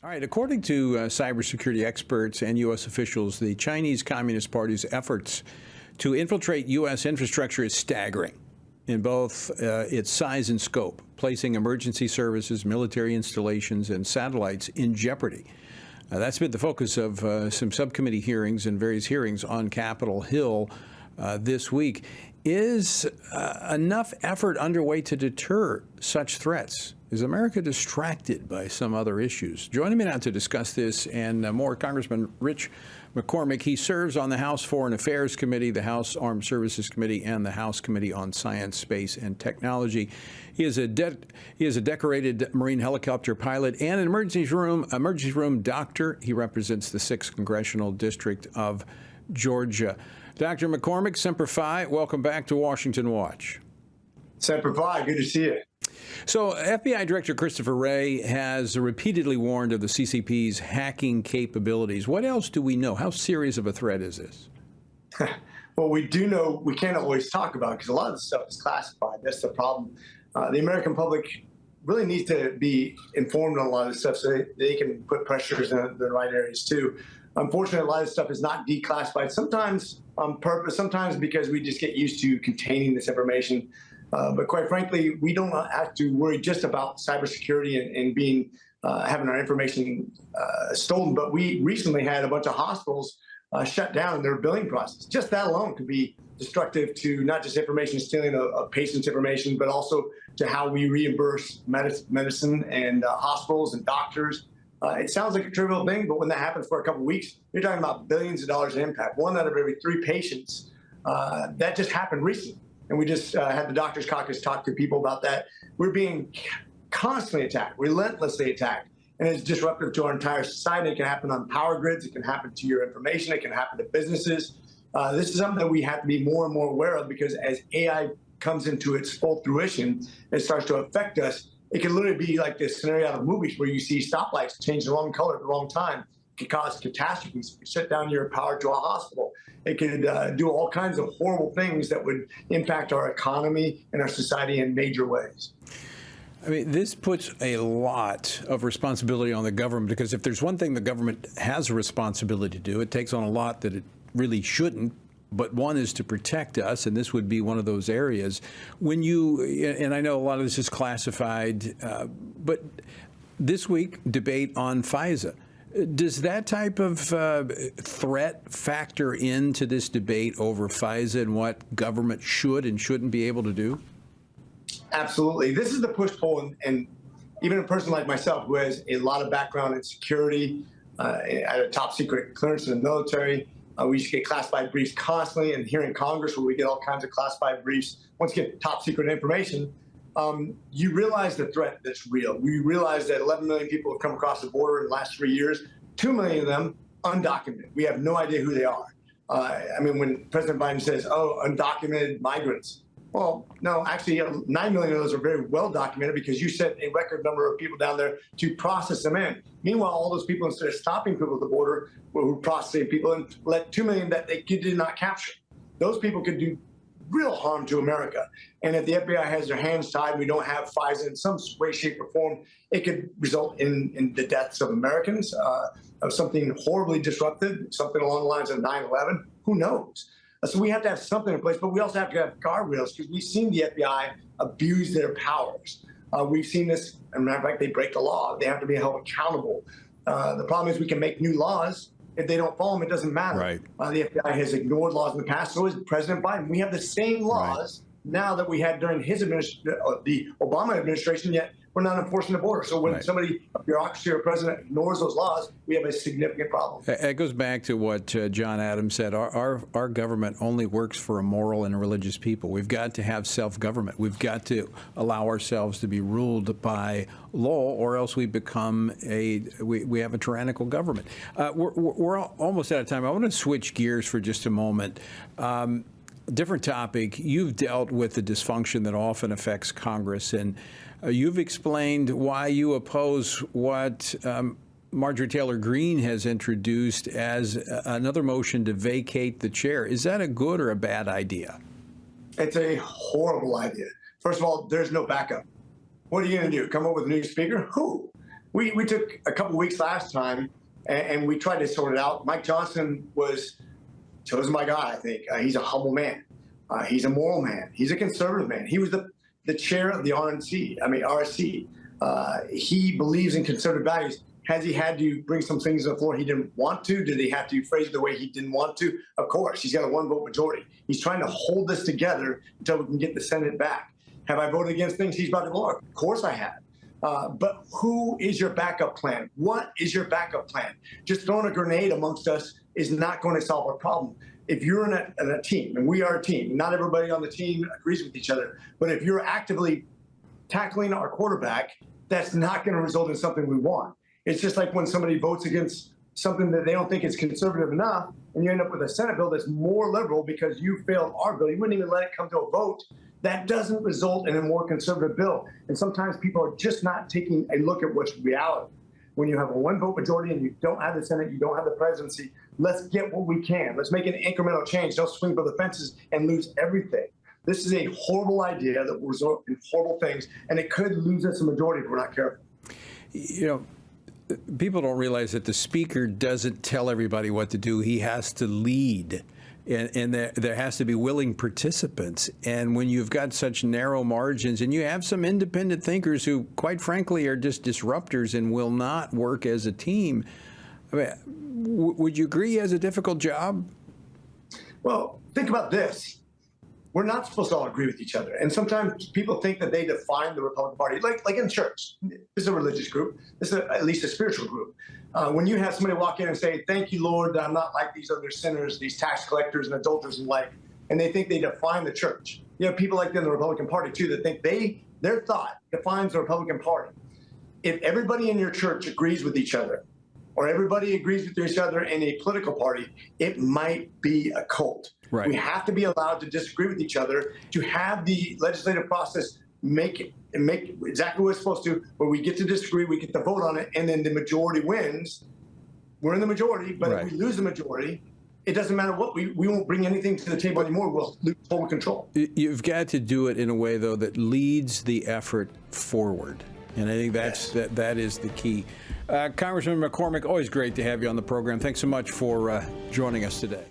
All right, according to cybersecurity experts and U.S. officials, the Chinese Communist Party's efforts to infiltrate U.S. infrastructure is staggering in both its size and scope, placing emergency services, military installations, and satellites in jeopardy. That's been the focus of some subcommittee hearings and various hearings on Capitol Hill this week. Is enough effort underway to deter such threats? Is America distracted by some other issues? Joining me now to discuss this and more, Congressman Rich McCormick. He serves on the House Foreign Affairs Committee, the House Armed Services Committee, and the House Committee on Science, Space, and Technology. He is a decorated Marine helicopter pilot and an emergency room doctor. He represents the 6th Congressional District of Georgia. Dr. McCormick, Semper Fi, welcome back to Washington Watch. Semper Fi, good to see you. So FBI Director Christopher Wray has repeatedly warned of the CCP's hacking capabilities. What else do we know? How serious of a threat is this? Well, we do know we can't always talk about it because a lot of the stuff is classified. That's the problem. The American public really needs to be informed on a lot of this stuff so they can put pressures in the right areas too. Unfortunately, a lot of this stuff is not declassified, sometimes on purpose, sometimes because we just get used to containing this information. But quite frankly, we don't have to worry just about cybersecurity and being having our information stolen. But we recently had a bunch of hospitals shut down in their billing process. Just that alone could be destructive to not just information stealing of patients' information, but also to how we reimburse medicine and hospitals and doctors. It sounds like a trivial thing, but when that happens for a couple of weeks, you're talking about billions of dollars in impact. 1 out of every 3 patients. That just happened recently. And we just had the Doctors Caucus talk to people about that. We're being constantly attacked, relentlessly attacked, and it's disruptive to our entire society. It can happen on power grids. It can happen to your information. It can happen to businesses. This is something that we have to be more and more aware of because as AI comes into its full fruition, it starts to affect us. It can literally be like this scenario out of movies where you see stoplights change the wrong color at the wrong time. It could cause catastrophes. It could shut down your power to a hospital. It could do all kinds of horrible things that would impact our economy and our society in major ways. I mean, this puts a lot of responsibility on the government because if there's one thing the government has a responsibility to do, it takes on a lot that it really shouldn't. But one is to protect us, and this would be one of those areas. When you, and I know a lot of this is classified, but this week, debate on FISA. Does that type of threat factor into this debate over FISA and what government should and shouldn't be able to do? Absolutely. This is the push-pull, and even a person like myself who has a lot of background in security, at a top secret clearance in the military, we used to get classified briefs constantly, and here in Congress where we get all kinds of classified briefs, once you get top secret information, you realize the threat that's real. We realize that 11 million people have come across the border in the last 3 years, 2 million of them undocumented. We have no idea who they are. I mean, when President Biden says, oh, undocumented migrants, well, no, actually 9 million of those are very well documented because you sent a record number of people down there to process them in. Meanwhile, all those people, instead of stopping people at the border, were processing people and let 2 million that they did not capture. Those people could do real harm to America. And if the FBI has their hands tied, we don't have FISA in some way, shape, or form, it could result in the deaths of Americans, of something horribly disruptive, something along the lines of 9/11. Who knows? So we have to have something in place, but we also have to have guardrails because we've seen the FBI abuse their powers. We've seen this, as a matter of fact, they break the law. They have to be held accountable. The problem is we can make new laws. If they don't follow them, it doesn't matter. Right. The FBI has ignored laws in the past. So is President Biden. We have the same laws now that we had during his the Obama administration, yet we're not enforcing the border. So when somebody, a bureaucracy or a president ignores those laws, we have a significant problem. It goes back to what John Adams said. Our government only works for a moral and a religious people. We've got to have self-government. We've got to allow ourselves to be ruled by law, or else we become we have a tyrannical government. We're almost out of time. I want to switch gears for just a moment. Different topic. You've dealt with the dysfunction that often affects Congress, and you've explained why you oppose what Marjorie Taylor Greene has introduced as another motion to vacate the chair. Is that a good or a bad idea? It's a horrible idea. First of all, there's no backup. What are you going to do? Come up with a new speaker? Who? We took a couple weeks last time, and we tried to sort it out. Mike Johnson was chosen by God, I think. He's a humble man. He's a moral man. He's a conservative man. He was the chair of the RSC. He believes in conservative values. Has he had to bring some things to the floor he didn't want to? Did he have to phrase it the way he didn't want to? Of course. He's got a one-vote majority. He's trying to hold this together until we can get the Senate back. Have I voted against things he's about to blow? Of course I have. But who is your backup plan? What is your backup plan? Just throwing a grenade amongst us is not going to solve our problem. If you're in a team, and we are a team, not everybody on the team agrees with each other, but if you're actively tackling our quarterback, that's not going to result in something we want. It's just like when somebody votes against something that they don't think is conservative enough, and you end up with a Senate bill that's more liberal because you failed our bill. You wouldn't even let it come to a vote. That doesn't result in a more conservative bill. And sometimes people are just not taking a look at what's reality. When you have a one-vote majority and you don't have the Senate, you don't have the presidency, let's get what we can. Let's make an incremental change. Don't swing for the fences and lose everything. This is a horrible idea that will result in horrible things, and it could lose us a majority if we're not careful. You know, people don't realize that the speaker doesn't tell everybody what to do. He has to lead. And there has to be willing participants. And when you've got such narrow margins, and you have some independent thinkers who, quite frankly, are just disruptors and will not work as a team, I mean, would you agree he has a difficult job? Well, think about this. We're not supposed to all agree with each other. And sometimes people think that they define the Republican Party, like in church. This is a religious group. This is at least a spiritual group. When you have somebody walk in and say, "Thank you, Lord, that I'm not like these other sinners, these tax collectors and adulterers and like," and they think they define the church. You have people like that in the Republican Party, too, that think their thought defines the Republican Party. If everybody in your church agrees with each other, or everybody agrees with each other in a political party, it might be a cult. Right. We have to be allowed to disagree with each other, to have the legislative process make exactly what it's supposed to, where we get to disagree, we get to vote on it, and then the majority wins. We're in the majority, but Right. if we lose the majority, it doesn't matter what, we won't bring anything to the table anymore. We'll lose total control. You've got to do it in a way, though, that leads the effort forward. And I think that is the key. Congressman McCormick, always great to have you on the program. Thanks so much for joining us today.